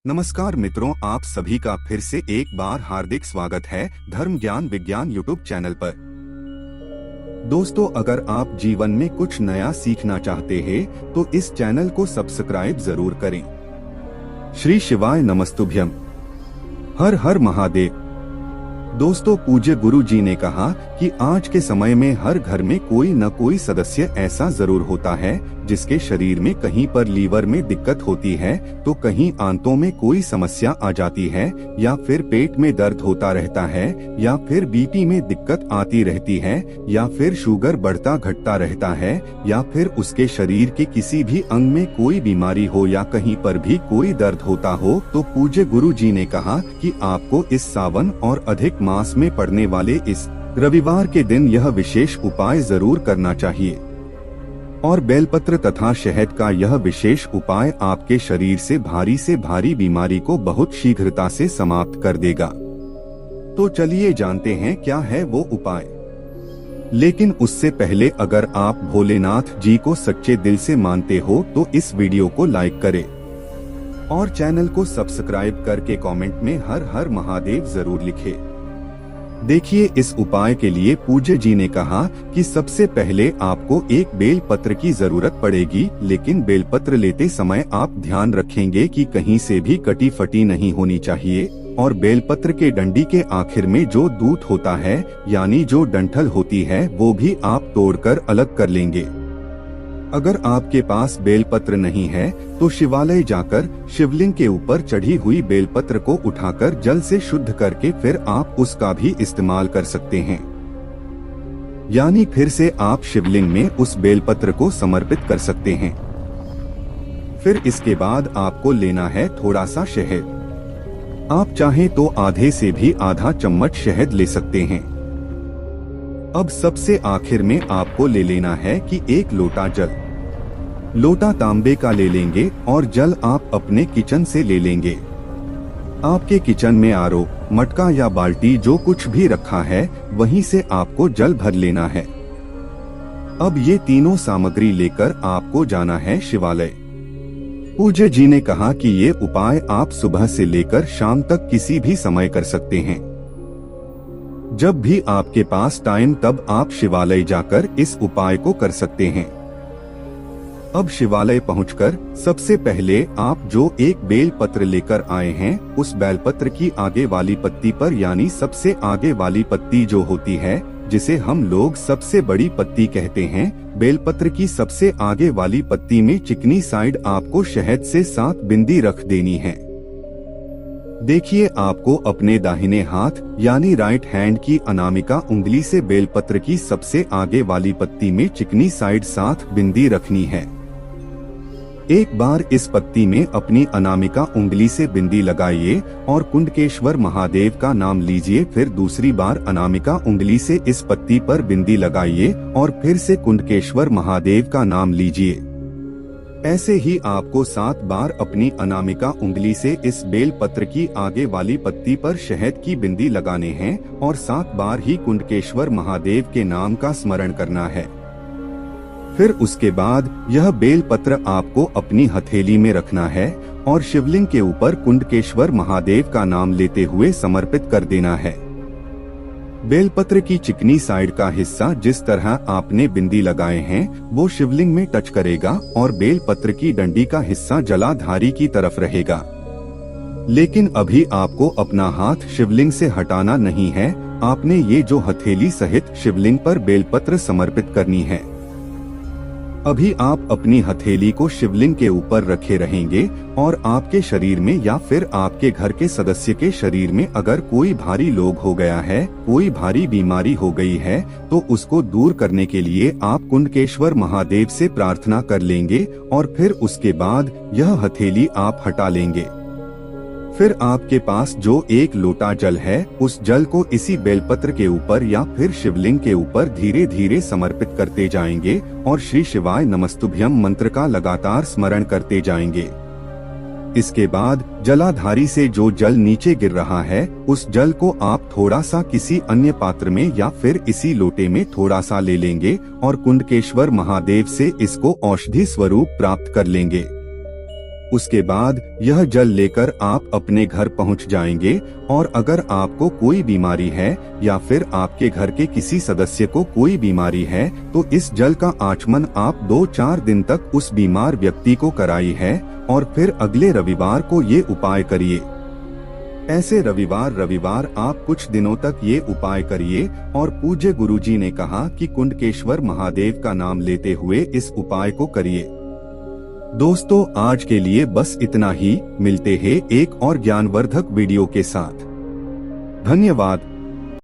नमस्कार मित्रों, आप सभी का फिर से एक बार हार्दिक स्वागत है धर्म ज्ञान विज्ञान यूट्यूब चैनल पर। दोस्तों, अगर आप जीवन में कुछ नया सीखना चाहते हैं तो इस चैनल को सब्सक्राइब जरूर करें। श्री शिवाय नमस्तुभ्यम। हर हर महादेव। दोस्तों, पूज्य गुरु जी ने कहा कि आज के समय में हर घर में कोई न कोई सदस्य ऐसा जरूर होता है जिसके शरीर में कहीं पर लीवर में दिक्कत होती है, तो कहीं आंतों में कोई समस्या आ जाती है, या फिर पेट में दर्द होता रहता है, या फिर बीपी में दिक्कत आती रहती है, या फिर शुगर बढ़ता घटता रहता है, या फिर उसके शरीर के किसी भी अंग में कोई बीमारी हो या कहीं पर भी कोई दर्द होता हो। तो पूज्य गुरु जी ने कहा कि आपको इस सावन और अधिक मास में पड़ने वाले इस रविवार के दिन यह विशेष उपाय जरूर करना चाहिए, और बेलपत्र तथा शहद का यह विशेष उपाय आपके शरीर से भारी बीमारी को बहुत शीघ्रता से समाप्त कर देगा। तो चलिए जानते हैं क्या है वो उपाय। लेकिन उससे पहले अगर आप भोलेनाथ जी को सच्चे दिल से मानते हो तो इस वीडियो को लाइक करें और चैनल को सब्सक्राइब करके कमेंट में हर हर महादेव जरूर लिखें। देखिए, इस उपाय के लिए पूज्य जी ने कहा कि सबसे पहले आपको एक बेल पत्र की जरूरत पड़ेगी, लेकिन बेलपत्र लेते समय आप ध्यान रखेंगे कि कहीं से भी कटी फटी नहीं होनी चाहिए, और बेलपत्र के डंडी के आखिर में जो दूत होता है यानी जो डंठल होती है वो भी आप तोड़कर अलग कर लेंगे। अगर आपके पास बेलपत्र नहीं है तो शिवालय जाकर शिवलिंग के ऊपर चढ़ी हुई बेलपत्र को उठाकर जल से शुद्ध करके फिर आप उसका भी इस्तेमाल कर सकते हैं, यानी फिर से आप शिवलिंग में उस बेलपत्र को समर्पित कर सकते हैं। फिर इसके बाद आपको लेना है थोड़ा सा शहद। आप चाहें तो आधे से भी आधा चम्मच शहद ले सकते हैं। अब सबसे आखिर में आपको ले लेना है कि एक लोटा जल। लोटा तांबे का ले लेंगे और जल आप अपने किचन से ले लेंगे। आपके किचन में आरओ, मटका या बाल्टी जो कुछ भी रखा है वहीं से आपको जल भर लेना है। अब ये तीनों सामग्री लेकर आपको जाना है शिवालय। पूज्य जी ने कहा कि ये उपाय आप सुबह से लेकर शाम तक किसी भी समय कर सकते हैं। जब भी आपके पास टाइम तब आप शिवालय जाकर इस उपाय को कर सकते हैं। अब शिवालय पहुंचकर सबसे पहले आप जो एक बेल पत्र लेकर आए हैं उस बेलपत्र की आगे वाली पत्ती पर, यानी सबसे आगे वाली पत्ती जो होती है जिसे हम लोग सबसे बड़ी पत्ती कहते हैं, बेलपत्र की सबसे आगे वाली पत्ती में चिकनी साइड आपको शहद से 7 बिंदी रख देनी है। देखिए, आपको अपने दाहिने हाथ यानी राइट हैंड की अनामिका उंगली से बेलपत्र की सबसे आगे वाली पत्ती में चिकनी साइड 7 बिंदी रखनी है। एक बार इस पत्ती में अपनी अनामिका उंगली से बिंदी लगाइए और कुंडकेश्वर महादेव का नाम लीजिए। फिर दूसरी बार अनामिका उंगली से इस पत्ती पर बिंदी लगाइए और फिर से कुंडकेश्वर महादेव का नाम लीजिए। ऐसे ही आपको 7 बार अपनी अनामिका उंगली से इस बेल पत्र की आगे वाली पत्ती पर शहद की बिंदी लगाने हैं और 7 बार ही कुंडकेश्वर महादेव के नाम का स्मरण करना है। फिर उसके बाद यह बेल पत्र आपको अपनी हथेली में रखना है और शिवलिंग के ऊपर कुंडकेश्वर महादेव का नाम लेते हुए समर्पित कर देना है। बेलपत्र की चिकनी साइड का हिस्सा जिस तरह आपने बिंदी लगाए हैं वो शिवलिंग में टच करेगा और बेलपत्र की डंडी का हिस्सा जलाधारी की तरफ रहेगा। लेकिन अभी आपको अपना हाथ शिवलिंग से हटाना नहीं है। आपने ये जो हथेली सहित शिवलिंग पर बेलपत्र समर्पित करनी है। अभी आप अपनी हथेली को शिवलिंग के ऊपर रखे रहेंगे और आपके शरीर में या फिर आपके घर के सदस्य के शरीर में अगर कोई भारी रोग हो गया है, कोई भारी बीमारी हो गई है, तो उसको दूर करने के लिए आप कुंडकेश्वर महादेव से प्रार्थना कर लेंगे और फिर उसके बाद यह हथेली आप हटा लेंगे। फिर आपके पास जो एक लोटा जल है उस जल को इसी बेलपत्र के ऊपर या फिर शिवलिंग के ऊपर धीरे धीरे समर्पित करते जाएंगे और श्री शिवाय नमस्तुभ्यम मंत्र का लगातार स्मरण करते जाएंगे। इसके बाद जलाधारी से जो जल नीचे गिर रहा है उस जल को आप थोड़ा सा किसी अन्य पात्र में या फिर इसी लोटे में थोड़ा सा ले लेंगे और कुंडकेश्वर महादेव से इसको औषधि स्वरूप प्राप्त कर लेंगे। उसके बाद यह जल लेकर आप अपने घर पहुंच जाएंगे और अगर आपको कोई बीमारी है या फिर आपके घर के किसी सदस्य को कोई बीमारी है तो इस जल का आचमन आप 2-4 दिन तक उस बीमार व्यक्ति को कराई है और फिर अगले रविवार को ये उपाय करिए। ऐसे रविवार आप कुछ दिनों तक ये उपाय करिए और पूज्य गुरुजी ने कहा कि कुंडकेश्वर महादेव का नाम लेते हुए इस उपाय को करिए। दोस्तों आज के लिए बस इतना ही, मिलते हैं एक और ज्ञानवर्धक वीडियो के साथ। धन्यवाद।